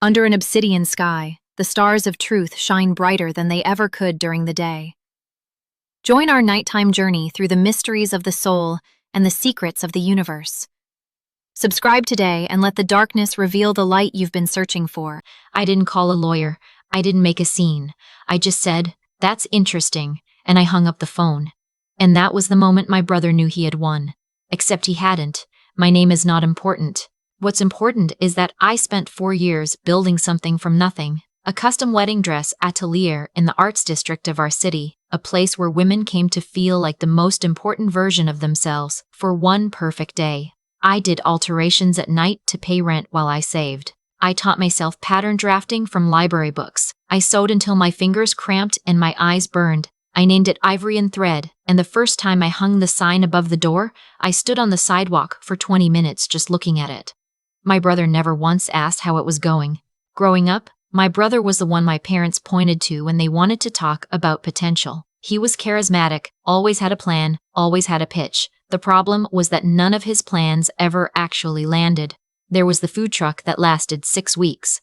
Under an obsidian sky, the stars of truth shine brighter than they ever could during the day. Join our nighttime journey through the mysteries of the soul and the secrets of the universe. Subscribe today and let the darkness reveal the light you've been searching for. I didn't call a lawyer. I didn't make a scene. I just said, "That's interesting," and I hung up the phone. And that was the moment my brother knew he had won. Except he hadn't. My name is not important. What's important is that I spent 4 years building something from nothing. A custom wedding dress atelier in the arts district of our city, a place where women came to feel like the most important version of themselves for one perfect day. I did alterations at night to pay rent while I saved. I taught myself pattern drafting from library books. I sewed until my fingers cramped and my eyes burned. I named it Ivory and Thread, and the first time I hung the sign above the door, I stood on the sidewalk for 20 minutes just looking at it. My brother never once asked how it was going. Growing up, my brother was the one my parents pointed to when they wanted to talk about potential. He was charismatic, always had a plan, always had a pitch. The problem was that none of his plans ever actually landed. There was the food truck that lasted 6 weeks.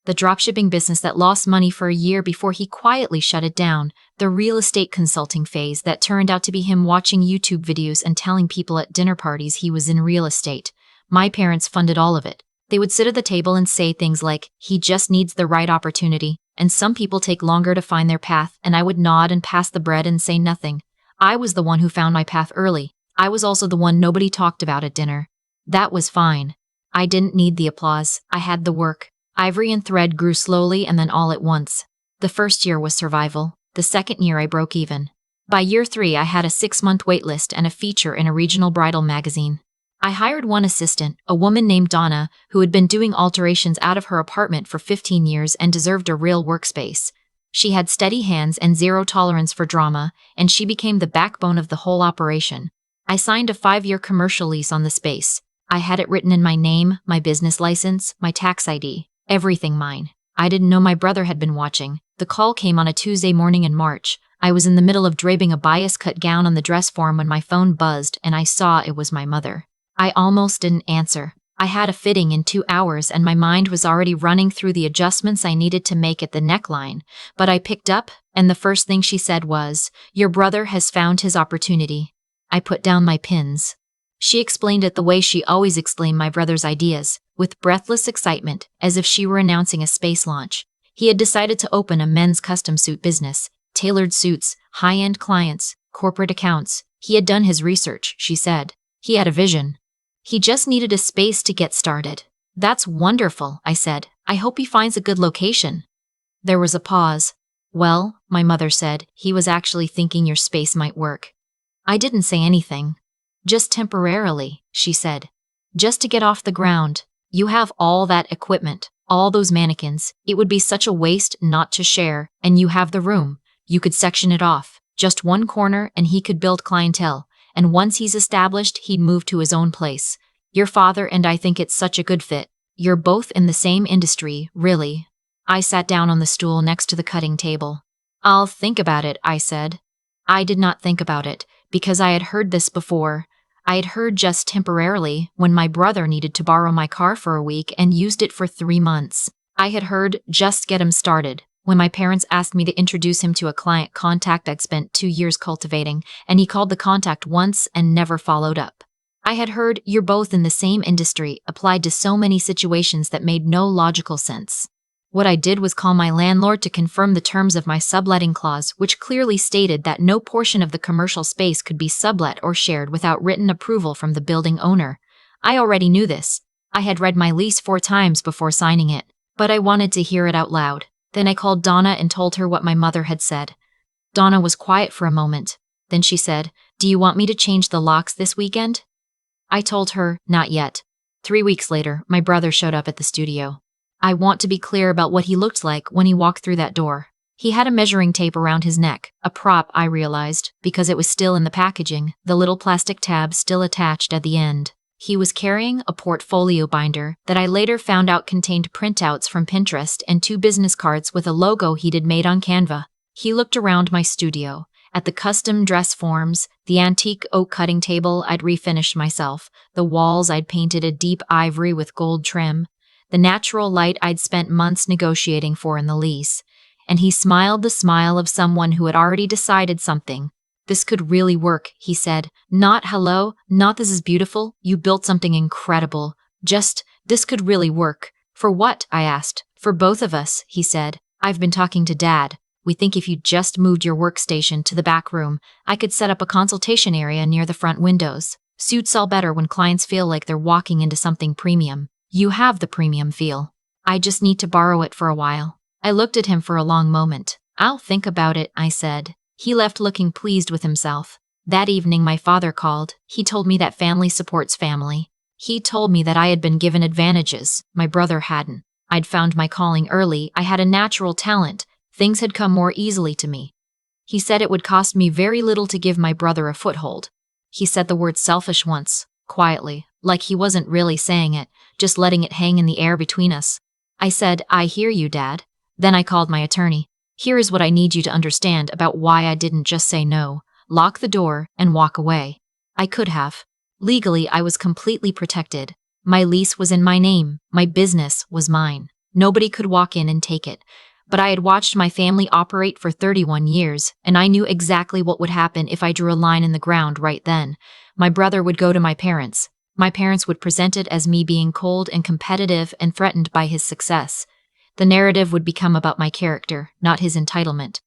The dropshipping business that lost money for a year before he quietly shut it down. The real estate consulting phase that turned out to be him watching YouTube videos and telling people at dinner parties he was in real estate. My parents funded all of it. They would sit at the table and say things like, "He just needs the right opportunity," and "Some people take longer to find their path," and I would nod and pass the bread and say nothing. I was the one who found my path early. I was also the one nobody talked about at dinner. That was fine. I didn't need the applause. I had the work. Ivory and Thread grew slowly and then all at once. The first year was survival. The second year I broke even. By year 3 I had a 6-month waitlist and a feature in a regional bridal magazine. I hired one assistant, a woman named Donna, who had been doing alterations out of her apartment for 15 years and deserved a real workspace. She had steady hands and zero tolerance for drama, and she became the backbone of the whole operation. I signed a 5-year commercial lease on the space. I had it written in my name, my business license, my tax ID, everything mine. I didn't know my brother had been watching. The call came on a Tuesday morning in March. I was in the middle of draping a bias-cut gown on the dress form when my phone buzzed and I saw it was my mother. I almost didn't answer. I had a fitting in 2 hours and my mind was already running through the adjustments I needed to make at the neckline, but I picked up, and the first thing she said was, "Your brother has found his opportunity." I put down my pins. She explained it the way she always explained my brother's ideas, with breathless excitement, as if she were announcing a space launch. He had decided to open a men's custom suit business, tailored suits, high-end clients, corporate accounts. He had done his research, she said. He had a vision. He just needed a space to get started. "That's wonderful," I said. "I hope he finds a good location." There was a pause. "Well," my mother said, "he was actually thinking your space might work." I didn't say anything. "Just temporarily," she said. "Just to get off the ground. You have all that equipment, all those mannequins. It would be such a waste not to share, and you have the room. You could section it off. Just one corner and he could build clientele. And once he's established, he'd move to his own place. Your father and I think it's such a good fit. You're both in the same industry, really." I sat down on the stool next to the cutting table. "I'll think about it," I said. I did not think about it, because I had heard this before. I had heard just temporarily when my brother needed to borrow my car for a week and used it for 3 months. I had heard just get him started when my parents asked me to introduce him to a client contact I'd spent 2 years cultivating, and he called the contact once and never followed up. I had heard "you're both in the same industry" applied to so many situations that made no logical sense. What I did was call my landlord to confirm the terms of my subletting clause, which clearly stated that no portion of the commercial space could be sublet or shared without written approval from the building owner. I already knew this. I had read my lease 4 times before signing it, but I wanted to hear it out loud. Then I called Donna and told her what my mother had said. Donna was quiet for a moment. Then she said, "Do you want me to change the locks this weekend?" I told her, "Not yet." 3 weeks later, my brother showed up at the studio. I want to be clear about what he looked like when he walked through that door. He had a measuring tape around his neck, a prop, I realized, because it was still in the packaging, the little plastic tab still attached at the end. He was carrying a portfolio binder that I later found out contained printouts from Pinterest and 2 business cards with a logo he'd made on Canva. He looked around my studio, at the custom dress forms, the antique oak cutting table I'd refinished myself, the walls I'd painted a deep ivory with gold trim. the natural light I'd spent months negotiating for in the lease. And he smiled the smile of someone who had already decided something. This could really work, he said. Not hello, not this is beautiful, you built something incredible. Just, this could really work. For what? I asked. For both of us, he said. I've been talking to Dad. We think if you just moved your workstation to the back room, I could set up a consultation area near the front windows. Suits all better when clients feel like they're walking into something premium. You have the premium feel. I just need to borrow it for a while. I looked at him for a long moment. I'll think about it, I said. He left looking pleased with himself. That evening my father called. He told me that family supports family. He told me that I had been given advantages. My brother hadn't. I'd found my calling early. I had a natural talent. Things had come more easily to me. He said it would cost me very little to give my brother a foothold. He said the word selfish once, quietly, like he wasn't really saying it, just letting it hang in the air between us. I said, I hear you, Dad. Then I called my attorney. Here is what I need you to understand about why I didn't just say no, lock the door, and walk away. I could have. Legally, I was completely protected. My lease was in my name. My business was mine. Nobody could walk in and take it. But I had watched my family operate for 31 years, and I knew exactly what would happen if I drew a line in the ground right then. My brother would go to my parents. My parents would present it as me being cold and competitive and threatened by his success. The narrative would become about my character, not his entitlement.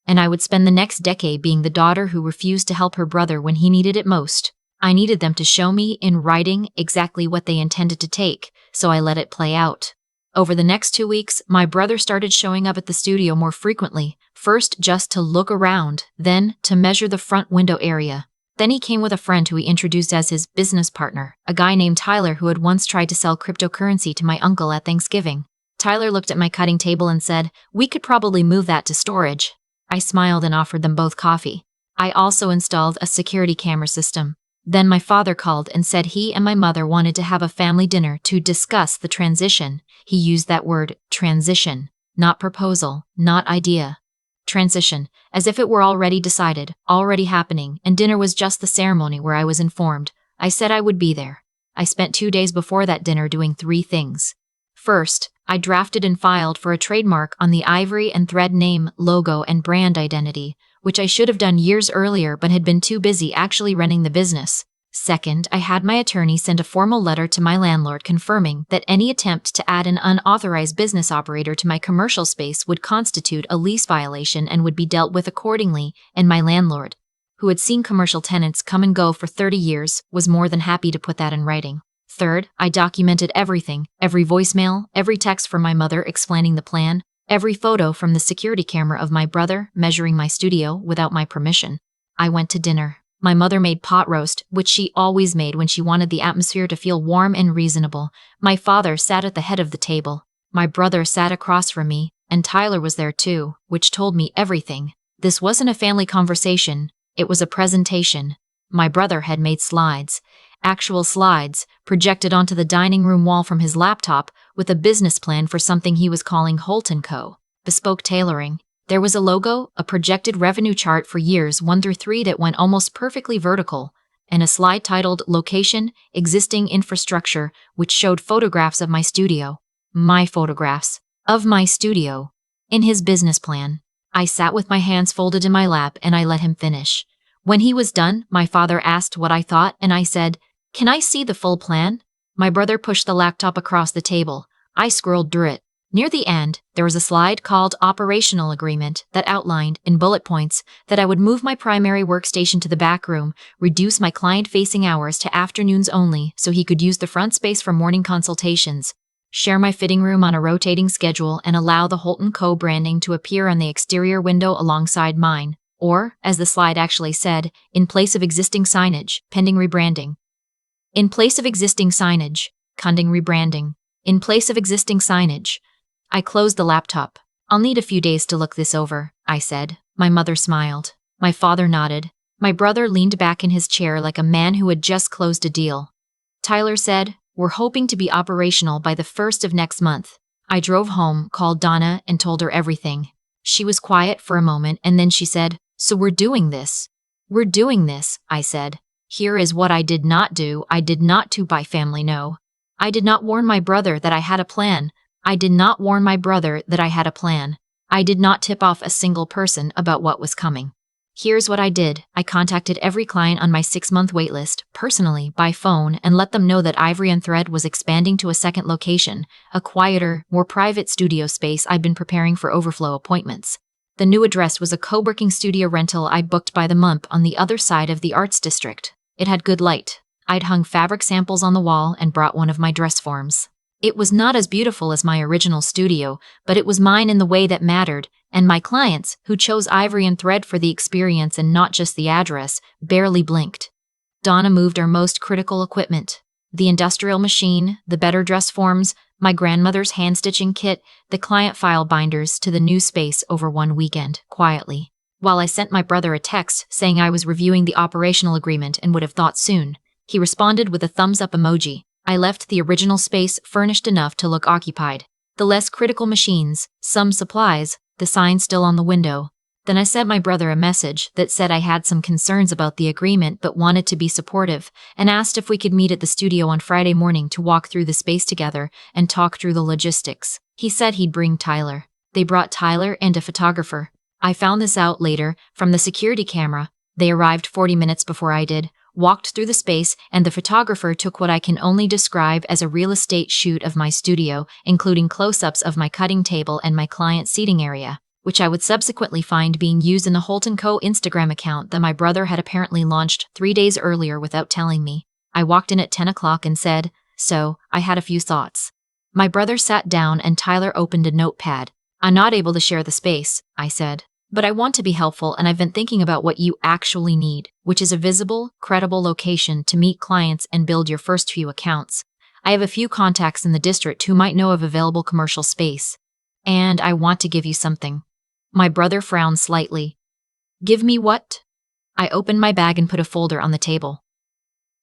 And I would spend the next decade being the daughter who refused to help her brother when he needed it most. I needed them to show me, in writing, exactly what they intended to take, so I let it play out. Over the next 2 weeks, my brother started showing up at the studio more frequently, first just to look around, then to measure the front window area. Then he came with a friend who he introduced as his business partner, a guy named Tyler who had once tried to sell cryptocurrency to my uncle at Thanksgiving. Tyler looked at my cutting table and said, "We could probably move that to storage." I smiled and offered them both coffee. I also installed a security camera system. Then my father called and said he and my mother wanted to have a family dinner to discuss the transition. He used that word, transition, not proposal, not idea. Transition, as if it were already decided, already happening, and dinner was just the ceremony where I was informed. I said I would be there. I spent 2 days before that dinner doing 3 things. First, I drafted and filed for a trademark on the ivory and thread name, logo, and brand identity, which I should have done years earlier but had been too busy actually running the business. Second, I had my attorney send a formal letter to my landlord confirming that any attempt to add an unauthorized business operator to my commercial space would constitute a lease violation and would be dealt with accordingly, and my landlord, who had seen commercial tenants come and go for 30 years, was more than happy to put that in writing. Third, I documented everything, every voicemail, every text from my mother explaining the plan, every photo from the security camera of my brother measuring my studio without my permission. I went to dinner. My mother made pot roast, which she always made when she wanted the atmosphere to feel warm and reasonable. My father sat at the head of the table. My brother sat across from me, and Tyler was there too, which told me everything. This wasn't a family conversation. It was a presentation. My brother had made slides. Actual slides, projected onto the dining room wall from his laptop, with a business plan for something he was calling Holt & Co. Bespoke tailoring. There was a logo, a projected revenue chart for years 1 through 3 that went almost perfectly vertical, and a slide titled Location, Existing Infrastructure, which showed photographs of my studio. My photographs. Of my studio. In his business plan. I sat with my hands folded in my lap and I let him finish. When he was done, my father asked what I thought and I said, "Can I see the full plan?" My brother pushed the laptop across the table. I scrolled through it. Near the end, there was a slide called Operational Agreement that outlined, in bullet points, that I would move my primary workstation to the back room, reduce my client-facing hours to afternoons only so he could use the front space for morning consultations, share my fitting room on a rotating schedule, and allow the Holt & Co. branding to appear on the exterior window alongside mine, or, as the slide actually said, in place of existing signage, pending rebranding. In place of existing signage, pending rebranding. In place of existing signage. I closed the laptop. "I'll need a few days to look this over," I said. My mother smiled. My father nodded. My brother leaned back in his chair like a man who had just closed a deal. Tyler said, "We're hoping to be operational by the 1st of next month." I drove home, called Donna, and told her everything. She was quiet for a moment, and then she said, "So we're doing this." "We're doing this," I said. "Here is what I did not do. I did not to by family no. I did not warn my brother that I had a plan. I did not warn my brother that I had a plan. I did not tip off a single person about what was coming. Here's what I did. I contacted every client on my 6-month waitlist, personally, by phone, and let them know that Ivory and Thread was expanding to a second location, a quieter, more private studio space I'd been preparing for overflow appointments. The new address was a co-working studio rental I booked by the month on the other side of the Arts District. It had good light. I'd hung fabric samples on the wall and brought one of my dress forms. It was not as beautiful as my original studio, but it was mine in the way that mattered, and my clients, who chose Ivory and Thread for the experience and not just the address, barely blinked. Donna moved our most critical equipment. The industrial machine, the better dress forms, my grandmother's hand-stitching kit, the client file binders to the new space over one weekend, quietly. While I sent my brother a text saying I was reviewing the operational agreement and would have thought soon, he responded with a thumbs-up emoji. I left the original space furnished enough to look occupied. The less critical machines, some supplies, the sign still on the window. Then I sent my brother a message that said I had some concerns about the agreement but wanted to be supportive, and asked if we could meet at the studio on Friday morning to walk through the space together and talk through the logistics. He said he'd bring Tyler. They brought Tyler and a photographer. I found this out later from the security camera. They arrived 40 minutes before I did, walked through the space, and the photographer took what I can only describe as a real estate shoot of my studio, including close-ups of my cutting table and my client seating area, which I would subsequently find being used in the Holt & Co. Instagram account that my brother had apparently launched 3 days earlier without telling me. I walked in at 10 o'clock and said, "So, I had a few thoughts." My brother sat down and Tyler opened a notepad. "I'm not able to share the space," I said. "But I want to be helpful, and I've been thinking about what you actually need, which is a visible, credible location to meet clients and build your first few accounts. I have a few contacts in the district who might know of available commercial space. And I want to give you something." My brother frowned slightly. "Give me what?" I opened my bag and put a folder on the table.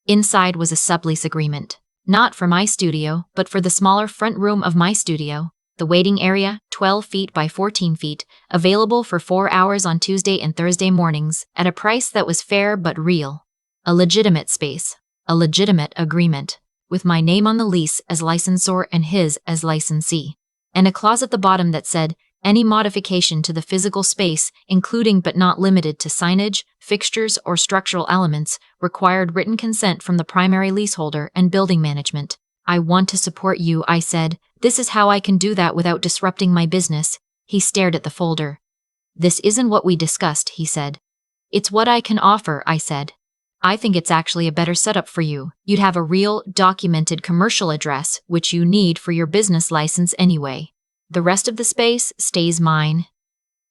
Inside was a sublease agreement. Not for my studio, but for the smaller front room of my studio. The waiting area, 12 feet by 14 feet, available for 4 hours on Tuesday and Thursday mornings, at a price that was fair but real. A legitimate space. A legitimate agreement. With my name on the lease as licensor and his as licensee. And a clause at the bottom that said, any modification to the physical space, including but not limited to signage, fixtures, or structural elements, required written consent from the primary leaseholder and building management. "I want to support you," I said. "This is how I can do that without disrupting my business." He stared at the folder. "This isn't what we discussed," he said. "It's what I can offer," I said. "I think it's actually a better setup for you. You'd have a real, documented commercial address, which you need for your business license anyway. The rest of the space stays mine."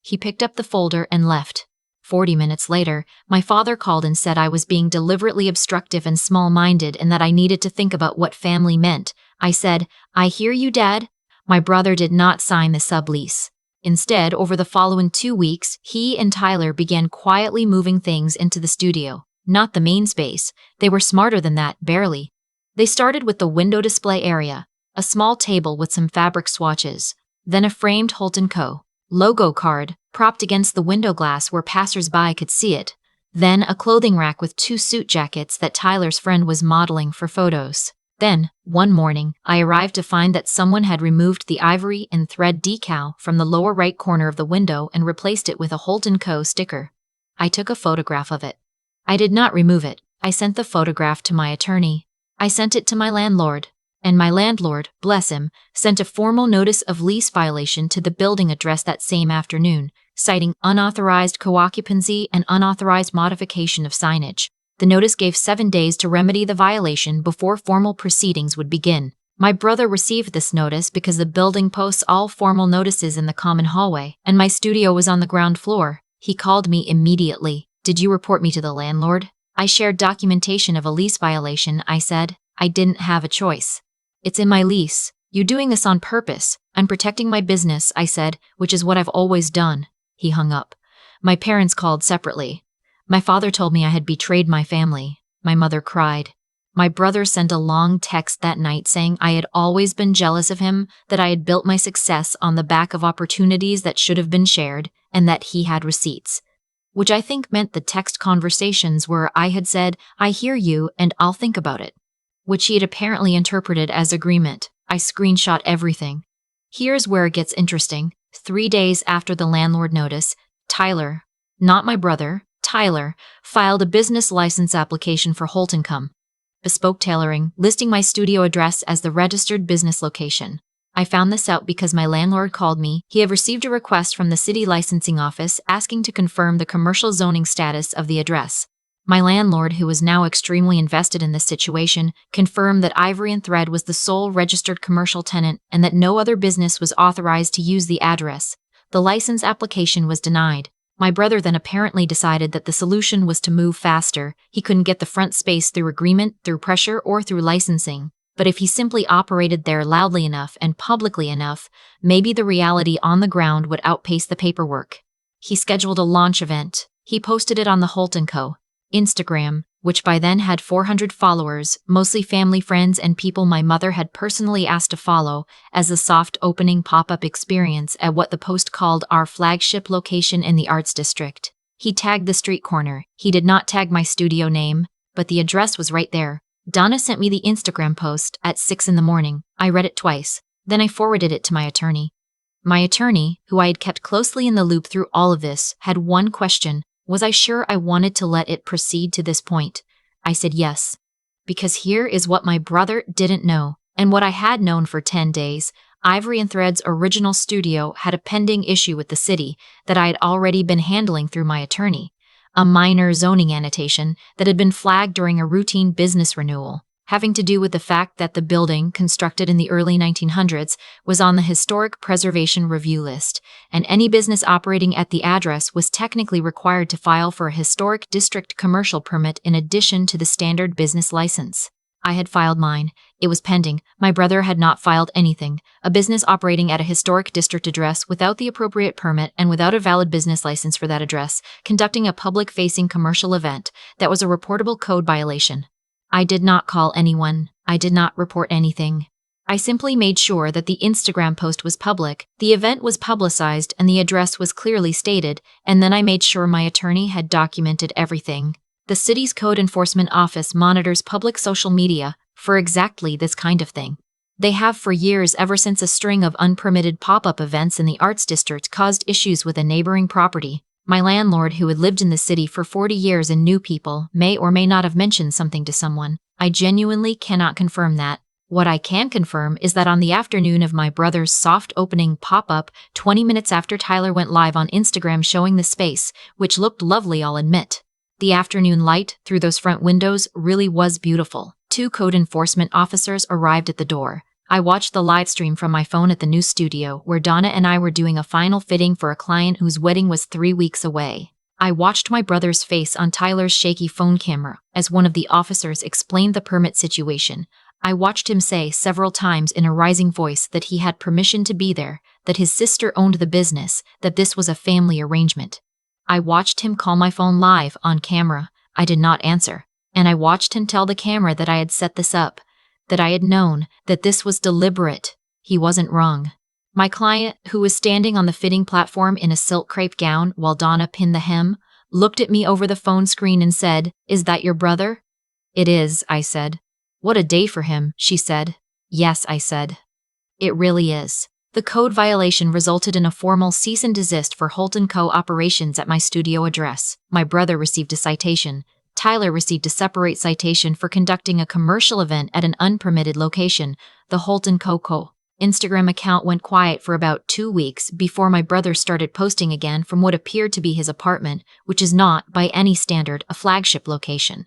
He picked up the folder and left. 40 minutes later, my father called and said I was being deliberately obstructive and small-minded and that I needed to think about what family meant. I said, "I hear you, Dad." My brother did not sign the sublease. Instead, over the following 2 weeks, he and Tyler began quietly moving things into the studio. Not the main space. They were smarter than that, barely. They started with the window display area, a small table with some fabric swatches, then a framed Holt & Co. logo card propped against the window glass where passers-by could see it, then a clothing rack with 2 suit jackets that Tyler's friend was modeling for photos. Then, one morning, I arrived to find that someone had removed the Ivory and Thread decal from the lower right corner of the window and replaced it with a Holt & Co. sticker. I took a photograph of it. I did not remove it. I sent the photograph to my attorney. I sent it to my landlord. And my landlord, bless him, sent a formal notice of lease violation to the building address that same afternoon, citing unauthorized co-occupancy and unauthorized modification of signage. The notice gave 7 days to remedy the violation before formal proceedings would begin. My brother received this notice because the building posts all formal notices in the common hallway, and my studio was on the ground floor. He called me immediately. "Did you report me to the landlord?" "I shared documentation of a lease violation," I said. "I didn't have a choice. It's in my lease. You're doing this on purpose." "I'm protecting my business," I said, "which is what I've always done." He hung up. My parents called separately. My father told me I had betrayed my family. My mother cried. My brother sent a long text that night saying I had always been jealous of him, that I had built my success on the back of opportunities that should have been shared, and that he had receipts. Which I think meant the text conversations where I had said, "I hear you and I'll think about it." which he had apparently interpreted as agreement. I screenshot everything. Here's where it gets interesting. 3 days after the landlord notice, Tyler, not my brother, Tyler, filed a business license application for Holt & Co. Bespoke tailoring, listing my studio address as the registered business location. I found this out because my landlord called me. He had received a request from the city licensing office asking to confirm the commercial zoning status of the address. My landlord, who was now extremely invested in this situation, confirmed that Ivory and Thread was the sole registered commercial tenant and that no other business was authorized to use the address. The license application was denied. My brother then apparently decided that the solution was to move faster. He couldn't get the front space through agreement, through pressure, or through licensing. But if he simply operated there loudly enough and publicly enough, maybe the reality on the ground would outpace the paperwork. He scheduled a launch event. He posted it on the Holt & Co. Instagram, which by then had 400 followers, mostly family friends and people my mother had personally asked to follow, as a soft opening pop-up experience at what the post called our flagship location in the Arts District. He tagged the street corner. He did not tag my studio name, but the address was right there. Donna sent me the Instagram post at 6 in the morning. I read it twice. Then I forwarded it to my attorney. My attorney, who I had kept closely in the loop through all of this, had one question. Was I sure I wanted to let it proceed to this point? I said yes. Because here is what my brother didn't know, and what I had known for 10 days. Ivory and Thread's original studio had a pending issue with the city that I had already been handling through my attorney. A minor zoning annotation that had been flagged during a routine business renewal, having to do with the fact that the building, constructed in the early 1900s, was on the Historic Preservation Review list, and any business operating at the address was technically required to file for a Historic District commercial permit in addition to the standard business license. I had filed mine. It was pending. My brother had not filed anything. A business operating at a historic district address without the appropriate permit and without a valid business license for that address, conducting a public-facing commercial event that was a reportable code violation. I did not call anyone. I did not report anything. I simply made sure that the Instagram post was public, the event was publicized, and the address was clearly stated, and then I made sure my attorney had documented everything. The city's code enforcement office monitors public social media for exactly this kind of thing. They have for years, ever since a string of unpermitted pop-up events in the Arts District caused issues with a neighboring property. My landlord, who had lived in the city for 40 years and knew people, may or may not have mentioned something to someone. I genuinely cannot confirm that. What I can confirm is that on the afternoon of my brother's soft opening pop-up, 20 minutes after Tyler went live on Instagram showing the space, which looked lovely, I'll admit. The afternoon light through those front windows really was beautiful. 2 code enforcement officers arrived at the door. I watched the live stream from my phone at the new studio, where Donna and I were doing a final fitting for a client whose wedding was 3 weeks away. I watched my brother's face on Tyler's shaky phone camera as one of the officers explained the permit situation. I watched him say several times in a rising voice that he had permission to be there, that his sister owned the business, that this was a family arrangement. I watched him call my phone live on camera. I did not answer. And I watched him tell the camera that I had set this up, that I had known, that this was deliberate. He wasn't wrong. My client, who was standing on the fitting platform in a silk crepe gown while Donna pinned the hem, looked at me over the phone screen and said, "Is that your brother?" "It is," I said. "What a day for him," she said. "Yes," I said. "It really is." The code violation resulted in a formal cease and desist for Holt & Co. operations at my studio address. My brother received a citation. Tyler received a separate citation for conducting a commercial event at an unpermitted location, the Holt & Co. Instagram account went quiet for about 2 weeks before my brother started posting again from what appeared to be his apartment, which is not, by any standard, a flagship location.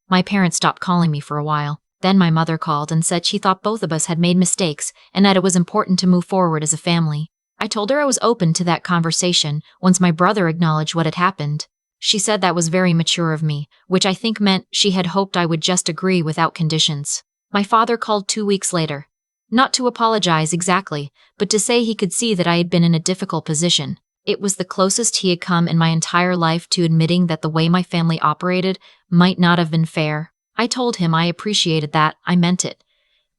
My parents stopped calling me for a while. Then my mother called and said she thought both of us had made mistakes and that it was important to move forward as a family. I told her I was open to that conversation once my brother acknowledged what had happened. She said that was very mature of me, which I think meant she had hoped I would just agree without conditions. My father called 2 weeks later. Not to apologize exactly, but to say he could see that I had been in a difficult position. It was the closest he had come in my entire life to admitting that the way my family operated might not have been fair. I told him I appreciated that. I meant it.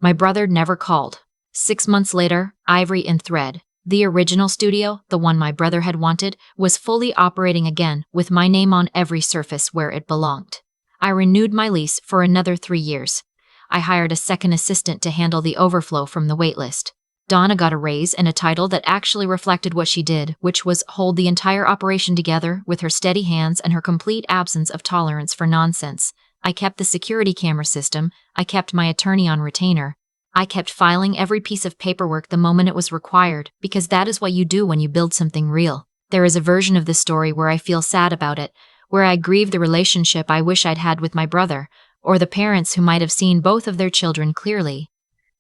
My brother never called. 6 months later, Ivory and Thread, the original studio, the one my brother had wanted, was fully operating again with my name on every surface where it belonged. I renewed my lease for another 3 years. I hired a second assistant to handle the overflow from the waitlist. Donna got a raise and a title that actually reflected what she did, which was hold the entire operation together with her steady hands and her complete absence of tolerance for nonsense. I kept the security camera system, I kept my attorney on retainer. I kept filing every piece of paperwork the moment it was required, because that is what you do when you build something real. There is a version of the story where I feel sad about it, where I grieve the relationship I wish I'd had with my brother, or the parents who might have seen both of their children clearly.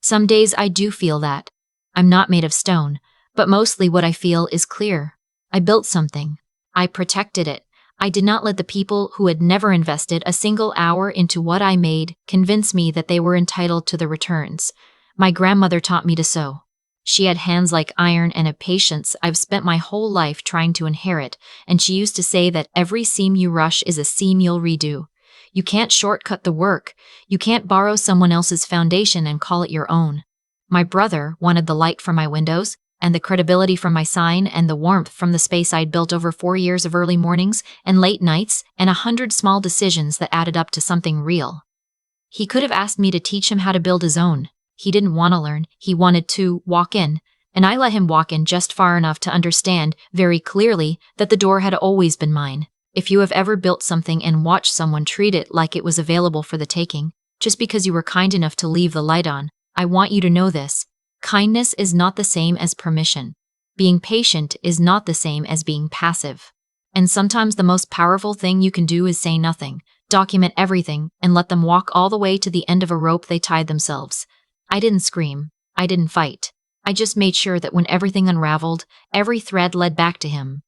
Some days I do feel that. I'm not made of stone, but mostly what I feel is clear. I built something. I protected it. I did not let the people who had never invested a single hour into what I made convince me that they were entitled to the returns. My grandmother taught me to sew. She had hands like iron and a patience I've spent my whole life trying to inherit, and she used to say that every seam you rush is a seam you'll redo. You can't shortcut the work. You can't borrow someone else's foundation and call it your own. My brother wanted the light from my windows, and the credibility from my sign, and the warmth from the space I'd built over 4 years of early mornings and late nights and 100 small decisions that added up to something real. He could have asked me to teach him how to build his own. He didn't want to learn, he wanted to walk in, and I let him walk in just far enough to understand very clearly that the door had always been mine. If you have ever built something and watched someone treat it like it was available for the taking, just because you were kind enough to leave the light on, I want you to know this. Kindness is not the same as permission. Being patient is not the same as being passive. And sometimes the most powerful thing you can do is say nothing, document everything, and let them walk all the way to the end of a rope they tied themselves. I didn't scream. I didn't fight. I just made sure that when everything unraveled, every thread led back to him.